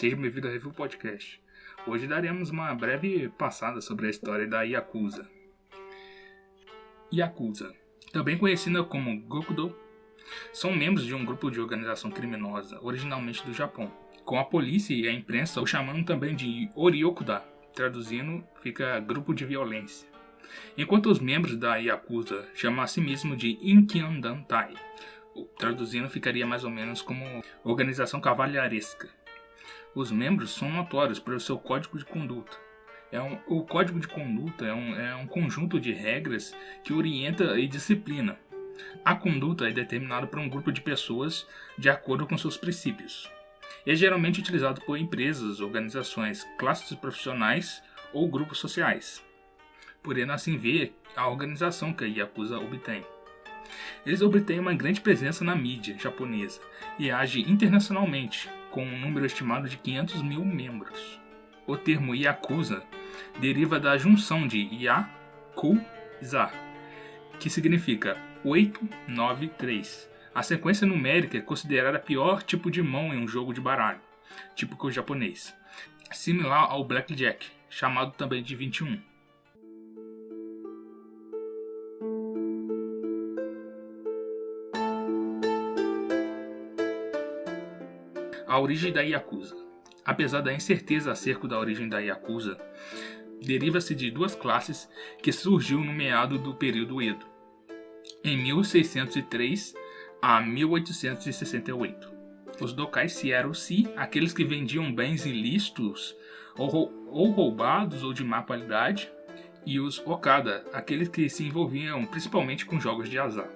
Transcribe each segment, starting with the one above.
Seja bem-vindo ao Review Podcast. Hoje daremos uma breve passada sobre a história da Yakuza. Yakuza, também conhecida como Gokudo, são membros de um grupo de organização criminosa originalmente do Japão, com a polícia e a imprensa o chamando também de Oriokuda, traduzindo fica grupo de violência. Enquanto os membros da Yakuza chamam a si mesmo de Inkian Dantai, traduzindo ficaria mais ou menos como organização cavalheiresca. Os membros são notórios pelo seu código de conduta. O código de conduta é um conjunto de regras que orienta e disciplina. A conduta é determinada por um grupo de pessoas de acordo com seus princípios. É geralmente utilizado por empresas, organizações, classes profissionais ou grupos sociais. Podendo assim ver a organização que a Yakuza obtém. Eles obtêm uma grande presença na mídia japonesa e agem internacionalmente, com um número estimado de 500 mil membros. O termo Yakuza deriva da junção de Ya-Ku-Za, que significa 893. A sequência numérica é considerada o pior tipo de mão em um jogo de baralho, típico japonês, similar ao Blackjack, chamado também de 21. A origem da Yakuza. Apesar da incerteza acerca da origem da Yakuza, deriva-se de duas classes que surgiu no meado do período Edo, em 1603 a 1868. Os dokais eram-se aqueles que vendiam bens ilícitos ou roubados ou de má qualidade, e os okada, aqueles que se envolviam principalmente com jogos de azar.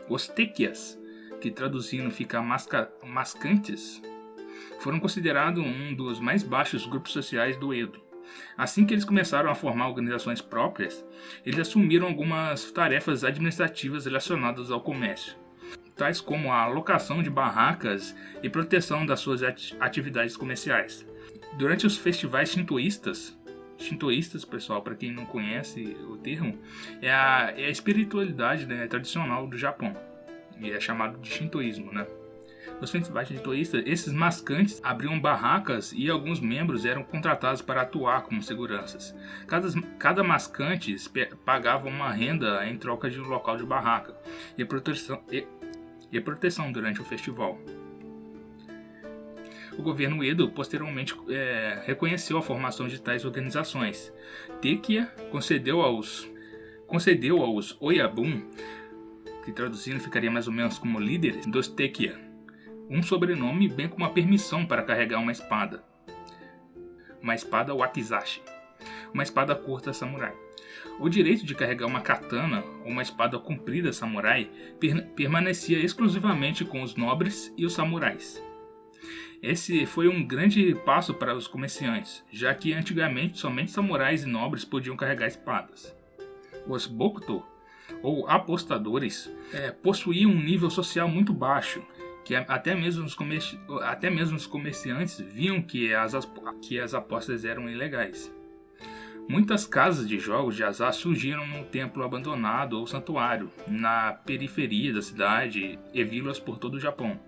Os tekias, que traduzindo fica mascantes, foram considerados um dos mais baixos grupos sociais do Edo. Assim que eles começaram a formar organizações próprias, eles assumiram algumas tarefas administrativas relacionadas ao comércio, tais como a alocação de barracas e proteção das suas atividades comerciais. Durante os festivais shintoístas, pessoal, para quem não conhece o termo, é a espiritualidade, né, tradicional do Japão, e é chamado de shintoísmo, né? Nos festivais shintoístas, esses mascantes abriam barracas e alguns membros eram contratados para atuar como seguranças. Cada mascante pagava uma renda em troca de um local de barraca e proteção durante o festival. O governo Edo posteriormente reconheceu a formação de tais organizações. Tekia concedeu aos Oyabun, que traduzindo ficaria mais ou menos como líderes dos Tekia, um sobrenome bem como a permissão para carregar uma espada wakizashi, uma espada curta samurai. O direito de carregar uma katana ou uma espada comprida samurai permanecia exclusivamente com os nobres e os samurais. Esse foi um grande passo para os comerciantes, já que antigamente somente samurais e nobres podiam carregar espadas. Os bokuto, ou apostadores, possuíam um nível social muito baixo, que até mesmo os comerciantes viam que as apostas eram ilegais. Muitas casas de jogos de azar surgiram num templo abandonado ou santuário, na periferia da cidade e vilas por todo o Japão.